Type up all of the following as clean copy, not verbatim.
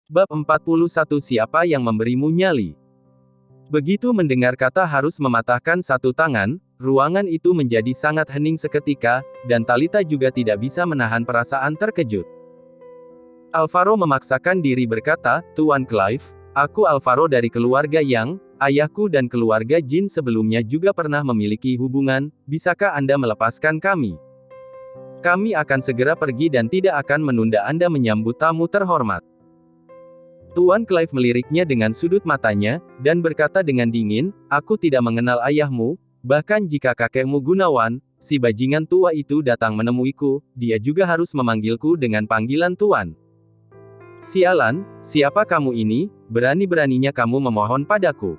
Bab 41 Siapa yang memberimu nyali? Begitu mendengar kata harus mematahkan satu tangan, ruangan itu menjadi sangat hening seketika, dan Talita juga tidak bisa menahan perasaan terkejut. Alvaro memaksakan diri berkata, "Tuan Clive, aku Alvaro dari keluarga Yang, ayahku dan keluarga Jin sebelumnya juga pernah memiliki hubungan, bisakah Anda melepaskan kami? Kami akan segera pergi dan tidak akan menunda Anda menyambut tamu terhormat." Tuan Clive meliriknya dengan sudut matanya, dan berkata dengan dingin, "Aku tidak mengenal ayahmu, bahkan jika kakekmu Gunawan, si bajingan tua itu datang menemuiku, dia juga harus memanggilku dengan panggilan Tuan. Sialan, siapa kamu ini, berani-beraninya kamu memohon padaku?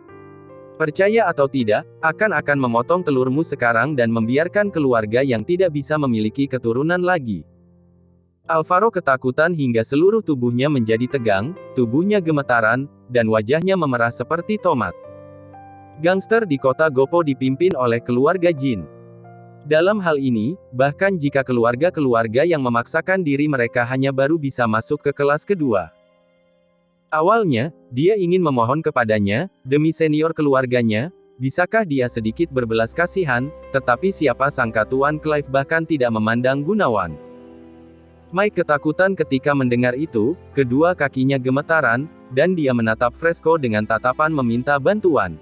Percaya atau tidak, akan memotong telurmu sekarang dan membiarkan keluarga yang tidak bisa memiliki keturunan lagi." Alvaro ketakutan hingga seluruh tubuhnya menjadi tegang, tubuhnya gemetaran, dan wajahnya memerah seperti tomat. Gangster di kota Gopo dipimpin oleh keluarga Jin. Dalam hal ini, bahkan jika keluarga-keluarga yang memaksakan diri mereka hanya baru bisa masuk ke kelas kedua. Awalnya, dia ingin memohon kepadanya, demi senior keluarganya, bisakah dia sedikit berbelas kasihan, tetapi siapa sangka Tuan Clive bahkan tidak memandang Gunawan. Mike ketakutan ketika mendengar itu, kedua kakinya gemetaran, dan dia menatap Fresco dengan tatapan meminta bantuan.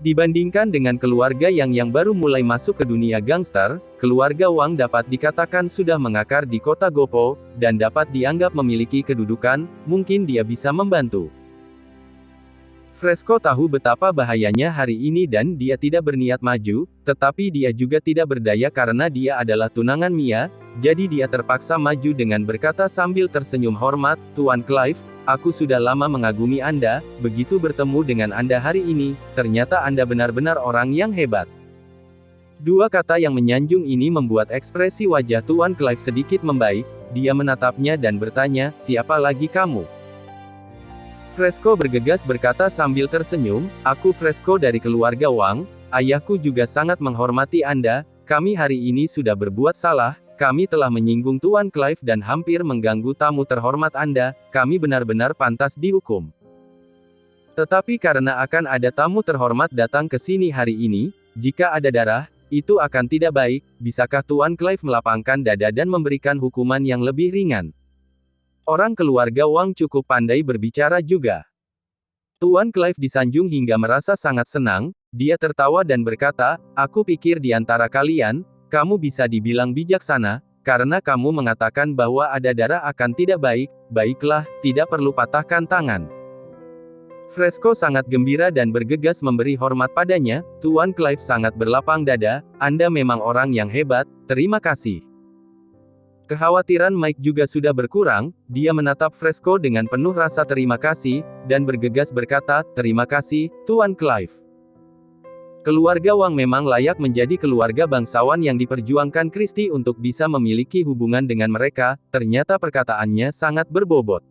Dibandingkan dengan keluarga yang baru mulai masuk ke dunia gangster, keluarga Wang dapat dikatakan sudah mengakar di kota Gopo, dan dapat dianggap memiliki kedudukan, mungkin dia bisa membantu. Fresco tahu betapa bahayanya hari ini dan dia tidak berniat maju, tetapi dia juga tidak berdaya karena dia adalah tunangan Mia, jadi dia terpaksa maju dengan berkata sambil tersenyum hormat, "Tuan Clive, aku sudah lama mengagumi Anda, begitu bertemu dengan Anda hari ini, ternyata Anda benar-benar orang yang hebat." Dua kata yang menyanjung ini membuat ekspresi wajah Tuan Clive sedikit membaik, dia menatapnya dan bertanya, "Siapa lagi kamu?" Fresco bergegas berkata sambil tersenyum, "Aku Fresco dari keluarga Wang, ayahku juga sangat menghormati Anda, kami hari ini sudah berbuat salah, kami telah menyinggung Tuan Clive dan hampir mengganggu tamu terhormat Anda, kami benar-benar pantas dihukum. Tetapi karena akan ada tamu terhormat datang ke sini hari ini, jika ada darah, itu akan tidak baik, bisakah Tuan Clive melapangkan dada dan memberikan hukuman yang lebih ringan?" Orang keluarga Wang cukup pandai berbicara juga. Tuan Clive disanjung hingga merasa sangat senang, dia tertawa dan berkata, "Aku pikir di antara kalian, kamu bisa dibilang bijaksana, karena kamu mengatakan bahwa ada darah akan tidak baik, baiklah, tidak perlu patahkan tangan." Fresco sangat gembira dan bergegas memberi hormat padanya, "Tuan Clive sangat berlapang dada, Anda memang orang yang hebat, terima kasih." Kekhawatiran Mike juga sudah berkurang, dia menatap Fresco dengan penuh rasa terima kasih, dan bergegas berkata, "Terima kasih, Tuan Clive. Keluarga Wang memang layak menjadi keluarga bangsawan yang diperjuangkan Christie untuk bisa memiliki hubungan dengan mereka." Ternyata perkataannya sangat berbobot.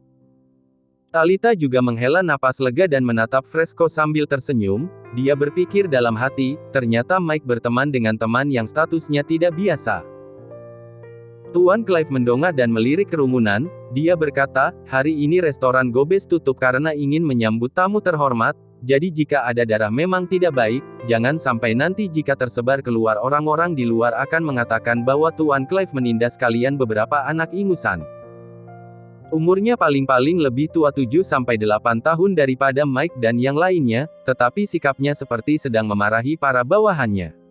Talita juga menghela napas lega dan menatap Fresco sambil tersenyum, dia berpikir dalam hati, ternyata Mike berteman dengan teman yang statusnya tidak biasa. Tuan Clive mendongak dan melirik kerumunan, dia berkata, "Hari ini restoran Gobes tutup karena ingin menyambut tamu terhormat, jadi jika ada darah memang tidak baik, jangan sampai nanti jika tersebar keluar orang-orang di luar akan mengatakan bahwa Tuan Clive menindas kalian beberapa anak ingusan. Umurnya paling-paling lebih tua 7-8 tahun daripada Mike dan yang lainnya, tetapi sikapnya seperti sedang memarahi para bawahannya."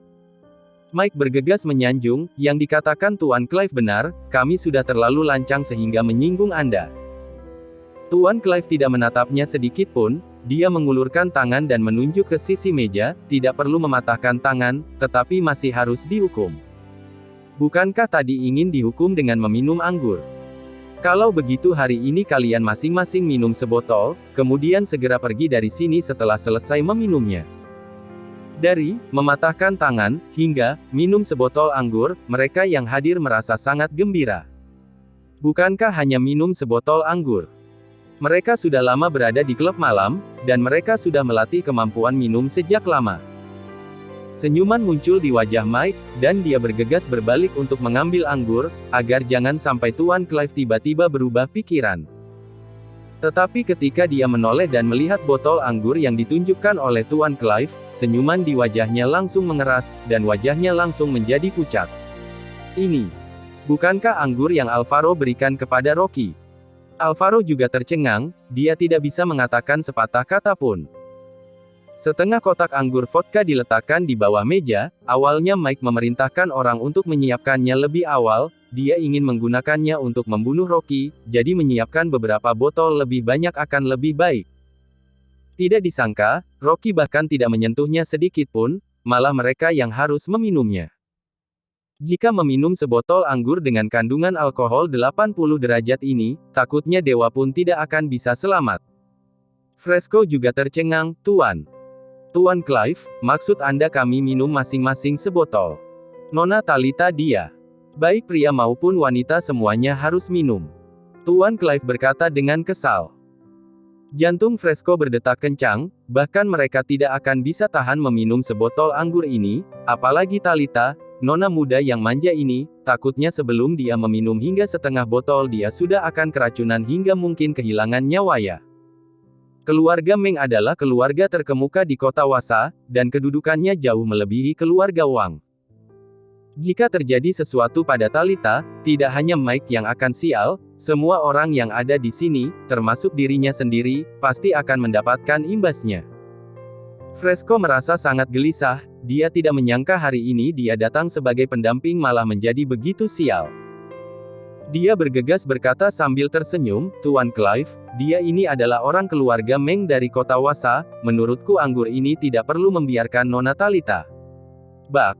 Mike bergegas menyanjung, "Yang dikatakan Tuan Clive benar, kami sudah terlalu lancang sehingga menyinggung Anda." Tuan Clive tidak menatapnya sedikit pun, dia mengulurkan tangan dan menunjuk ke sisi meja, "Tidak perlu mematahkan tangan, tetapi masih harus dihukum. Bukankah tadi ingin dihukum dengan meminum anggur? Kalau begitu hari ini kalian masing-masing minum sebotol, kemudian segera pergi dari sini setelah selesai meminumnya." Dari mematahkan tangan hingga minum sebotol anggur, mereka yang hadir merasa sangat gembira. Bukankah hanya minum sebotol anggur? Mereka sudah lama berada di klub malam, dan mereka sudah melatih kemampuan minum sejak lama. Senyuman muncul di wajah Mike, dan dia bergegas berbalik untuk mengambil anggur, agar jangan sampai Tuan Clive tiba-tiba berubah pikiran. Tetapi ketika dia menoleh dan melihat botol anggur yang ditunjukkan oleh Tuan Clive, senyuman di wajahnya langsung mengeras, dan wajahnya langsung menjadi pucat. Ini, bukankah anggur yang Alvaro berikan kepada Rocky? Alvaro juga tercengang, dia tidak bisa mengatakan sepatah kata pun. Setengah kotak anggur vodka diletakkan di bawah meja. Awalnya Mike memerintahkan orang untuk menyiapkannya lebih awal, dia ingin menggunakannya untuk membunuh Rocky, jadi menyiapkan beberapa botol lebih banyak akan lebih baik. Tidak disangka, Rocky bahkan tidak menyentuhnya sedikit pun, malah mereka yang harus meminumnya. Jika meminum sebotol anggur dengan kandungan alkohol 80 derajat ini, takutnya dewa pun tidak akan bisa selamat. Fresco juga tercengang, Tuan. Tuan Clive, maksud Anda kami minum masing-masing sebotol? Nona Talita dia. Baik pria maupun wanita semuanya harus minum. Tuan Clive berkata dengan kesal. Jantung Fresco berdetak kencang, bahkan mereka tidak akan bisa tahan meminum sebotol anggur ini, apalagi Talita, nona muda yang manja ini, takutnya sebelum dia meminum hingga setengah botol dia sudah akan keracunan hingga mungkin kehilangan nyawanya. Keluarga Meng adalah keluarga terkemuka di kota Wasa, dan kedudukannya jauh melebihi keluarga Wang. Jika terjadi sesuatu pada Talita, tidak hanya Mike yang akan sial, semua orang yang ada di sini, termasuk dirinya sendiri, pasti akan mendapatkan imbasnya. Fresco merasa sangat gelisah, dia tidak menyangka hari ini dia datang sebagai pendamping malah menjadi begitu sial. Dia bergegas berkata sambil tersenyum, Tuan Clive, dia ini adalah orang keluarga Meng dari kota Wasa, menurutku anggur ini tidak perlu membiarkan Nona Talita. Bak.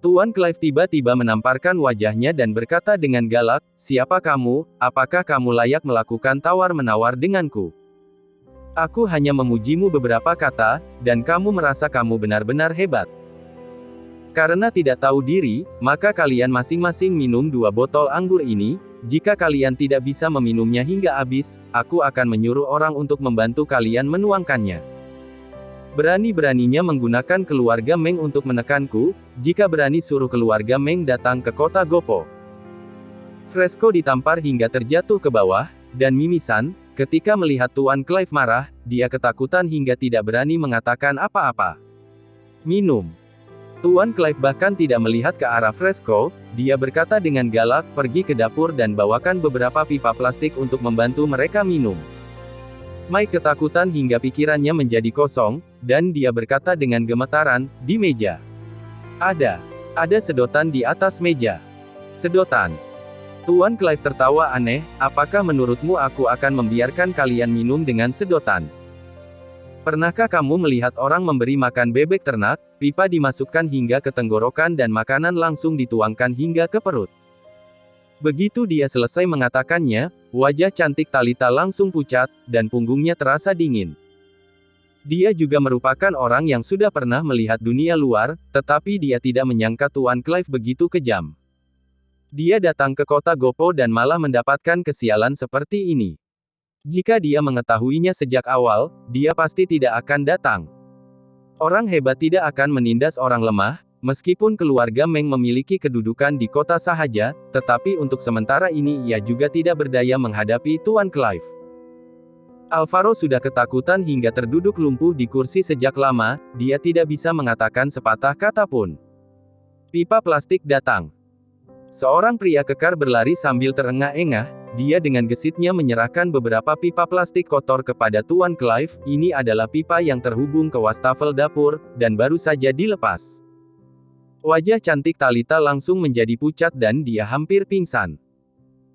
Tuan Clive tiba-tiba menamparkan wajahnya dan berkata dengan galak, siapa kamu, apakah kamu layak melakukan tawar-menawar denganku? Aku hanya memujimu beberapa kata, dan kamu merasa kamu benar-benar hebat. Karena tidak tahu diri, maka kalian masing-masing minum 2 botol anggur ini. Jika kalian tidak bisa meminumnya hingga habis, aku akan menyuruh orang untuk membantu kalian menuangkannya. Berani-beraninya menggunakan keluarga Meng untuk menekanku, jika berani suruh keluarga Meng datang ke kota Gopo. Fresco ditampar hingga terjatuh ke bawah, dan mimisan, ketika melihat Tuan Clive marah, dia ketakutan hingga tidak berani mengatakan apa-apa. Minum. Tuan Clive bahkan tidak melihat ke arah Fresco, dia berkata dengan galak, pergi ke dapur dan bawakan beberapa pipa plastik untuk membantu mereka minum. Mike ketakutan hingga pikirannya menjadi kosong, dan dia berkata dengan gemetaran, di meja. Ada sedotan di atas meja. Sedotan. Tuan Clive tertawa aneh, apakah menurutmu aku akan membiarkan kalian minum dengan sedotan? Pernahkah kamu melihat orang memberi makan bebek ternak, pipa dimasukkan hingga ke tenggorokan dan makanan langsung dituangkan hingga ke perut? Begitu dia selesai mengatakannya, wajah cantik Talita langsung pucat, dan punggungnya terasa dingin. Dia juga merupakan orang yang sudah pernah melihat dunia luar, tetapi dia tidak menyangka Tuan Clive begitu kejam. Dia datang ke kota Gopo dan malah mendapatkan kesialan seperti ini. Jika dia mengetahuinya sejak awal, dia pasti tidak akan datang. Orang hebat tidak akan menindas orang lemah, meskipun keluarga Meng memiliki kedudukan di kota sahaja, tetapi untuk sementara ini ia juga tidak berdaya menghadapi Tuan Clive. Alvaro sudah ketakutan hingga terduduk lumpuh di kursi sejak lama, dia tidak bisa mengatakan sepatah kata pun. Pipa plastik datang. Seorang pria kekar berlari sambil terengah-engah, dia dengan gesitnya menyerahkan beberapa pipa plastik kotor kepada Tuan Clive, ini adalah pipa yang terhubung ke wastafel dapur, dan baru saja dilepas. Wajah cantik Talita langsung menjadi pucat dan dia hampir pingsan.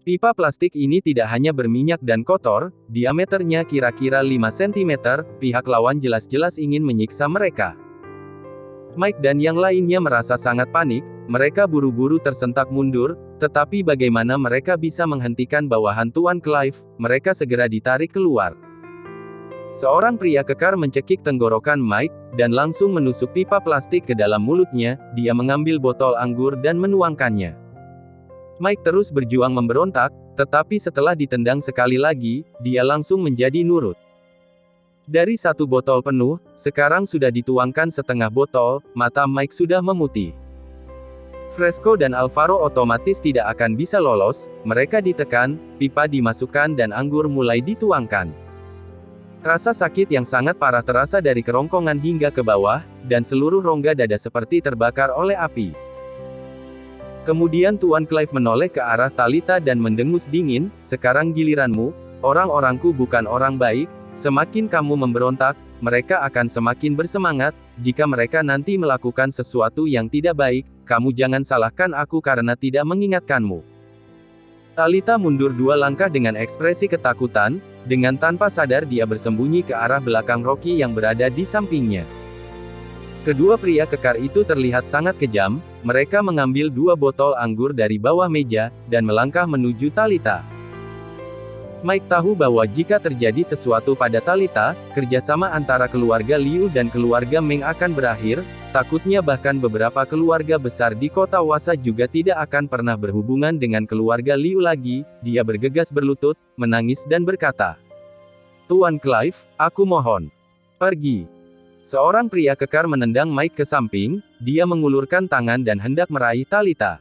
Pipa plastik ini tidak hanya berminyak dan kotor, diameternya kira-kira 5 cm, pihak lawan jelas-jelas ingin menyiksa mereka. Mike dan yang lainnya merasa sangat panik, mereka buru-buru tersentak mundur, tetapi bagaimana mereka bisa menghentikan bawahan Tuan Clive, mereka segera ditarik keluar. Seorang pria kekar mencekik tenggorokan Mike, dan langsung menusuk pipa plastik ke dalam mulutnya, dia mengambil botol anggur dan menuangkannya. Mike terus berjuang memberontak, tetapi setelah ditendang sekali lagi, dia langsung menjadi nurut. Dari 1 botol penuh, sekarang sudah dituangkan setengah botol, mata Mike sudah memutih. Fresco dan Alvaro otomatis tidak akan bisa lolos, mereka ditekan, pipa dimasukkan dan anggur mulai dituangkan. Rasa sakit yang sangat parah terasa dari kerongkongan hingga ke bawah, dan seluruh rongga dada seperti terbakar oleh api. Kemudian Tuan Clive menoleh ke arah Talita dan mendengus dingin, "Sekarang giliranmu, orang-orangku bukan orang baik, semakin kamu memberontak, mereka akan semakin bersemangat, jika mereka nanti melakukan sesuatu yang tidak baik, kamu jangan salahkan aku karena tidak mengingatkanmu." Talita mundur 2 langkah dengan ekspresi ketakutan, dengan tanpa sadar dia bersembunyi ke arah belakang Rocky yang berada di sampingnya. Kedua pria kekar itu terlihat sangat kejam, mereka mengambil 2 botol anggur dari bawah meja, dan melangkah menuju Talita. Mike tahu bahwa jika terjadi sesuatu pada Talita, kerjasama antara keluarga Liu dan keluarga Meng akan berakhir, takutnya bahkan beberapa keluarga besar di kota Wasa juga tidak akan pernah berhubungan dengan keluarga Liu lagi. Dia bergegas berlutut, menangis dan berkata, "Tuan Clive, aku mohon. Pergi." Seorang pria kekar menendang Mike ke samping, dia mengulurkan tangan dan hendak meraih Talita.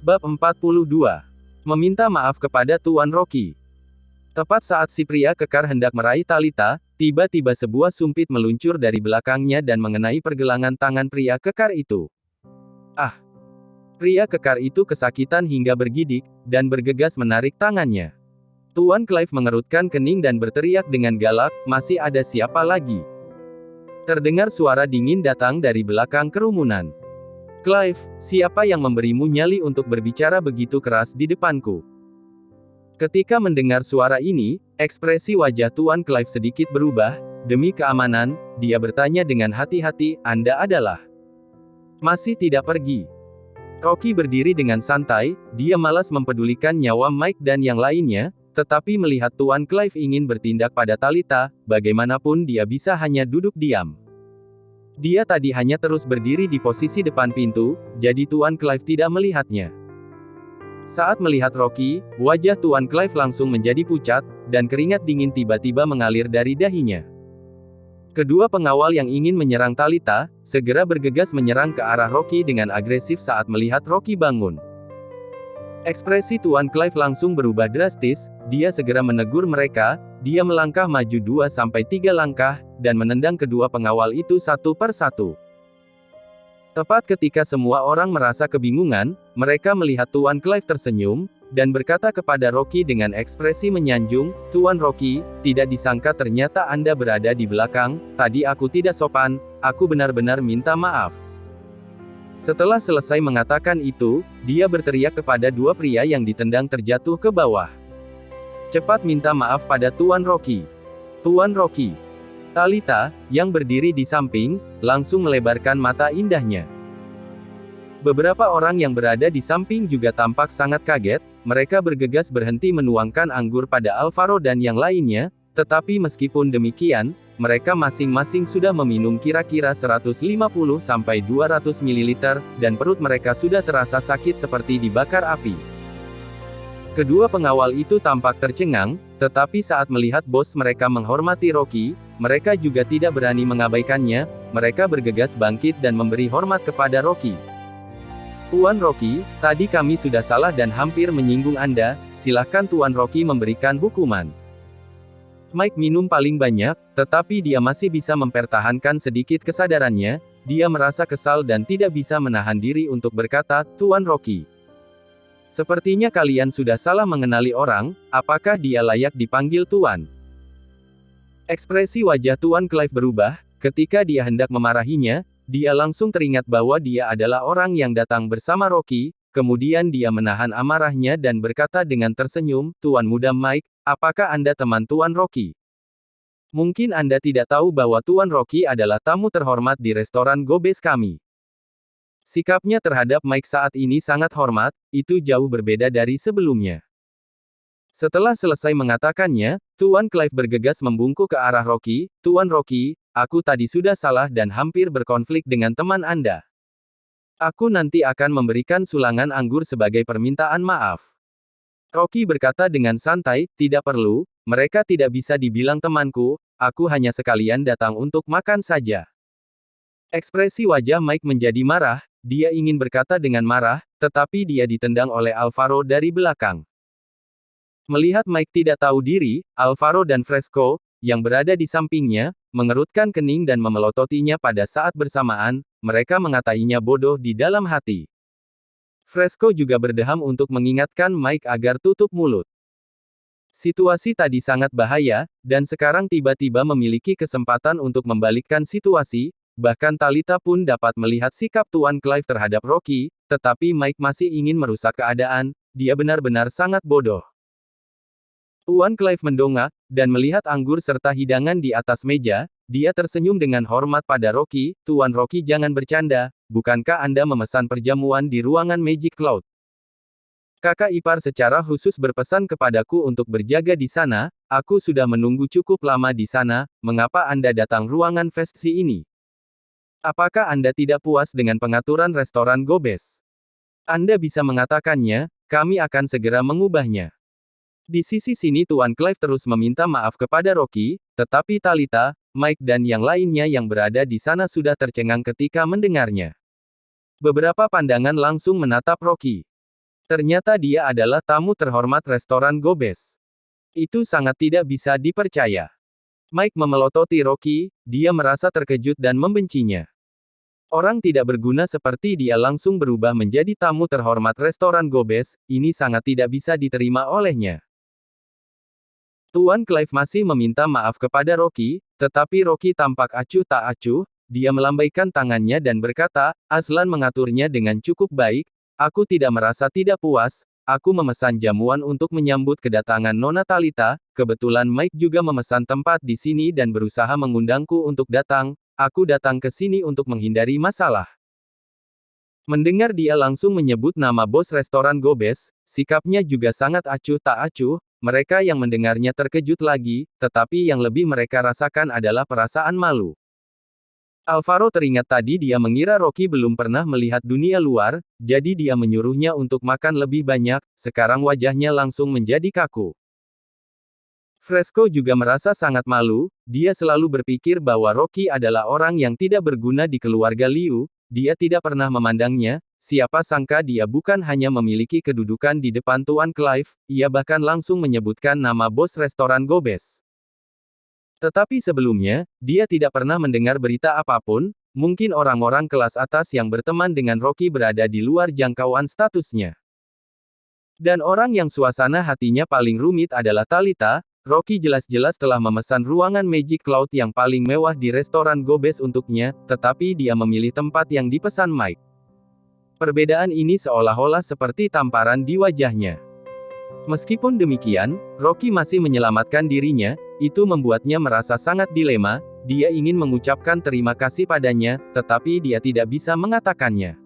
Bab 42. Meminta maaf kepada Tuan Rocky. Tepat saat si pria kekar hendak meraih Talita, tiba-tiba sebuah sumpit meluncur dari belakangnya dan mengenai pergelangan tangan pria kekar itu. Ah! Pria kekar itu kesakitan hingga bergidik, dan bergegas menarik tangannya. Tuan Clive mengerutkan kening dan berteriak dengan galak, "Masih ada siapa lagi?" Terdengar suara dingin datang dari belakang kerumunan. "Clive, siapa yang memberimu nyali untuk berbicara begitu keras di depanku?" Ketika mendengar suara ini, ekspresi wajah Tuan Clive sedikit berubah. Demi keamanan, dia bertanya dengan hati-hati, "Anda adalah?" "Masih tidak pergi." Rocky berdiri dengan santai, dia malas mempedulikan nyawa Mike dan yang lainnya, tetapi melihat Tuan Clive ingin bertindak pada Talita, bagaimanapun dia bisa hanya duduk diam. Dia tadi hanya terus berdiri di posisi depan pintu, jadi Tuan Clive tidak melihatnya. Saat melihat Rocky, wajah Tuan Clive langsung menjadi pucat, dan keringat dingin tiba-tiba mengalir dari dahinya. Kedua pengawal yang ingin menyerang Talita, segera bergegas menyerang ke arah Rocky dengan agresif saat melihat Rocky bangun. Ekspresi Tuan Clive langsung berubah drastis, dia segera menegur mereka, dia melangkah maju 2-3 langkah, dan menendang kedua pengawal itu satu per satu. Tepat ketika semua orang merasa kebingungan, mereka melihat Tuan Clive tersenyum, dan berkata kepada Rocky dengan ekspresi menyanjung, "Tuan Rocky, tidak disangka ternyata Anda berada di belakang, tadi aku tidak sopan, aku benar-benar minta maaf." Setelah selesai mengatakan itu, dia berteriak kepada 2 pria yang ditendang terjatuh ke bawah. "Cepat minta maaf pada Tuan Rocky." "Tuan Rocky." Talita, yang berdiri di samping, langsung melebarkan mata indahnya. Beberapa orang yang berada di samping juga tampak sangat kaget, mereka bergegas berhenti menuangkan anggur pada Alvaro dan yang lainnya, tetapi meskipun demikian, mereka masing-masing sudah meminum kira-kira 150-200 ml, dan perut mereka sudah terasa sakit seperti dibakar api. Kedua pengawal itu tampak tercengang, tetapi saat melihat bos mereka menghormati Rocky, mereka juga tidak berani mengabaikannya, mereka bergegas bangkit dan memberi hormat kepada Rocky. "Tuan Rocky, tadi kami sudah salah dan hampir menyinggung Anda, silahkan Tuan Rocky memberikan hukuman." Mike minum paling banyak, tetapi dia masih bisa mempertahankan sedikit kesadarannya, dia merasa kesal dan tidak bisa menahan diri untuk berkata, "Tuan Rocky. Sepertinya kalian sudah salah mengenali orang, apakah dia layak dipanggil Tuan?" Ekspresi wajah Tuan Clive berubah, ketika dia hendak memarahinya, dia langsung teringat bahwa dia adalah orang yang datang bersama Rocky, kemudian dia menahan amarahnya dan berkata dengan tersenyum, "Tuan muda Mike, apakah Anda teman Tuan Rocky? Mungkin Anda tidak tahu bahwa Tuan Rocky adalah tamu terhormat di restoran Gobes kami." Sikapnya terhadap Mike saat ini sangat hormat, itu jauh berbeda dari sebelumnya. Setelah selesai mengatakannya, Tuan Clive bergegas membungkuk ke arah Rocky, "Tuan Rocky, aku tadi sudah salah dan hampir berkonflik dengan teman Anda. Aku nanti akan memberikan sulangan anggur sebagai permintaan maaf." Rocky berkata dengan santai, "Tidak perlu, mereka tidak bisa dibilang temanku, aku hanya sekalian datang untuk makan saja." Ekspresi wajah Mike menjadi marah, dia ingin berkata dengan marah, tetapi dia ditendang oleh Alvaro dari belakang. Melihat Mike tidak tahu diri, Alvaro dan Fresco, yang berada di sampingnya, mengerutkan kening dan memelototinya pada saat bersamaan, mereka mengatainya bodoh di dalam hati. Fresco juga berdeham untuk mengingatkan Mike agar tutup mulut. Situasi tadi sangat bahaya, dan sekarang tiba-tiba memiliki kesempatan untuk membalikkan situasi, bahkan Talita pun dapat melihat sikap Tuan Clive terhadap Rocky, tetapi Mike masih ingin merusak keadaan, dia benar-benar sangat bodoh. Tuan Clive mendongak, dan melihat anggur serta hidangan di atas meja, dia tersenyum dengan hormat pada Rocky. Tuan Rocky, jangan bercanda, bukankah Anda memesan perjamuan di ruangan Magic Cloud? Kakak ipar secara khusus berpesan kepadaku untuk berjaga di sana, aku sudah menunggu cukup lama di sana, mengapa Anda datang ruangan festsi ini? Apakah Anda tidak puas dengan pengaturan restoran Gobes? Anda bisa mengatakannya, kami akan segera mengubahnya. Di sisi sini Tuan Clive terus meminta maaf kepada Rocky, tetapi Talita, Mike dan yang lainnya yang berada di sana sudah tercengang ketika mendengarnya. Beberapa pandangan langsung menatap Rocky. Ternyata dia adalah tamu terhormat restoran Gobes. Itu sangat tidak bisa dipercaya. Mike memelototi Rocky, dia merasa terkejut dan membencinya. Orang tidak berguna seperti dia langsung berubah menjadi tamu terhormat restoran Gobes, ini sangat tidak bisa diterima olehnya. Tuan Clive masih meminta maaf kepada Rocky, tetapi Rocky tampak acuh tak acuh, dia melambaikan tangannya dan berkata, Aslan mengaturnya dengan cukup baik, aku tidak merasa tidak puas, aku memesan jamuan untuk menyambut kedatangan Nona Talita, kebetulan Mike juga memesan tempat di sini dan berusaha mengundangku untuk datang, aku datang ke sini untuk menghindari masalah. Mendengar dia langsung menyebut nama bos restoran Gobes, sikapnya juga sangat acuh tak acuh. Mereka yang mendengarnya terkejut lagi, tetapi yang lebih mereka rasakan adalah perasaan malu. Alvaro teringat tadi dia mengira Rocky belum pernah melihat dunia luar, jadi dia menyuruhnya untuk makan lebih banyak, sekarang wajahnya langsung menjadi kaku. Fresco juga merasa sangat malu, dia selalu berpikir bahwa Rocky adalah orang yang tidak berguna di keluarga Liu, dia tidak pernah memandangnya. Siapa sangka dia bukan hanya memiliki kedudukan di depan Tuan Clive, ia bahkan langsung menyebutkan nama bos restoran Gobes. Tetapi sebelumnya, dia tidak pernah mendengar berita apapun, mungkin orang-orang kelas atas yang berteman dengan Rocky berada di luar jangkauan statusnya. Dan orang yang suasana hatinya paling rumit adalah Talita. Rocky jelas-jelas telah memesan ruangan Magic Cloud yang paling mewah di restoran Gobes untuknya, tetapi dia memilih tempat yang dipesan Mike. Perbedaan ini seolah-olah seperti tamparan di wajahnya. Meskipun demikian, Rocky masih menyelamatkan dirinya, itu membuatnya merasa sangat dilema, dia ingin mengucapkan terima kasih padanya, tetapi dia tidak bisa mengatakannya.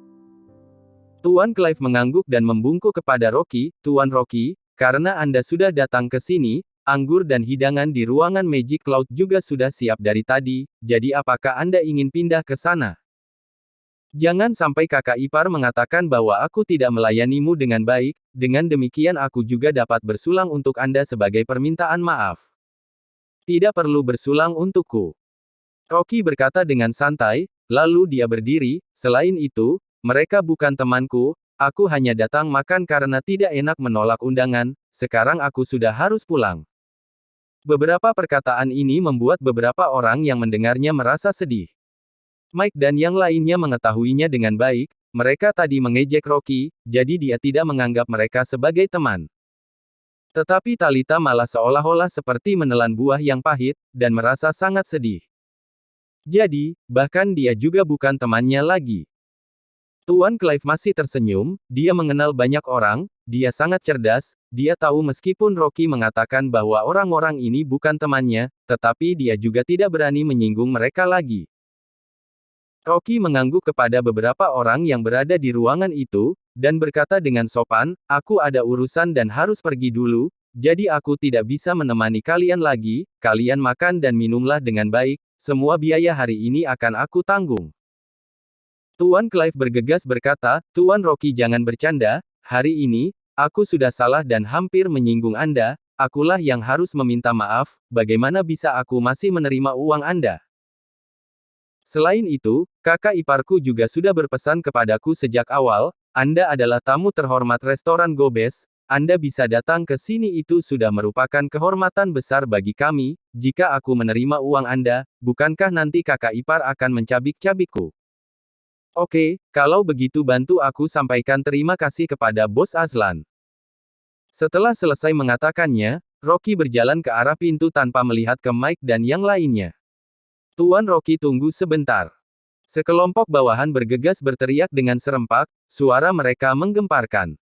Tuan Clive mengangguk dan membungkuk kepada Rocky, Tuan Rocky, karena Anda sudah datang ke sini, anggur dan hidangan di ruangan Magic Cloud juga sudah siap dari tadi, jadi apakah Anda ingin pindah ke sana? Jangan sampai kakak ipar mengatakan bahwa aku tidak melayanimu dengan baik, dengan demikian aku juga dapat bersulang untuk Anda sebagai permintaan maaf. Tidak perlu bersulang untukku. Rocky berkata dengan santai, lalu dia berdiri, selain itu, mereka bukan temanku, aku hanya datang makan karena tidak enak menolak undangan, sekarang aku sudah harus pulang. Beberapa perkataan ini membuat beberapa orang yang mendengarnya merasa sedih. Mike dan yang lainnya mengetahuinya dengan baik, mereka tadi mengejek Rocky, jadi dia tidak menganggap mereka sebagai teman. Tetapi Talita malah seolah-olah seperti menelan buah yang pahit, dan merasa sangat sedih. Jadi, bahkan dia juga bukan temannya lagi. Tuan Clive masih tersenyum, dia mengenal banyak orang, dia sangat cerdas, dia tahu meskipun Rocky mengatakan bahwa orang-orang ini bukan temannya, tetapi dia juga tidak berani menyinggung mereka lagi. Rocky mengangguk kepada beberapa orang yang berada di ruangan itu, dan berkata dengan sopan, aku ada urusan dan harus pergi dulu, jadi aku tidak bisa menemani kalian lagi, kalian makan dan minumlah dengan baik, semua biaya hari ini akan aku tanggung. Tuan Clive bergegas berkata, Tuan Rocky jangan bercanda, hari ini, aku sudah salah dan hampir menyinggung Anda, akulah yang harus meminta maaf, bagaimana bisa aku masih menerima uang Anda? Selain itu, kakak iparku juga sudah berpesan kepadaku sejak awal, Anda adalah tamu terhormat restoran Gobes, Anda bisa datang ke sini itu sudah merupakan kehormatan besar bagi kami, jika aku menerima uang Anda, bukankah nanti kakak ipar akan mencabik-cabikku? Oke, kalau begitu bantu aku sampaikan terima kasih kepada Bos Azlan. Setelah selesai mengatakannya, Rocky berjalan ke arah pintu tanpa melihat ke Mike dan yang lainnya. Tuan Rocky tunggu sebentar. Sekelompok bawahan bergegas berteriak dengan serempak, suara mereka menggemparkan.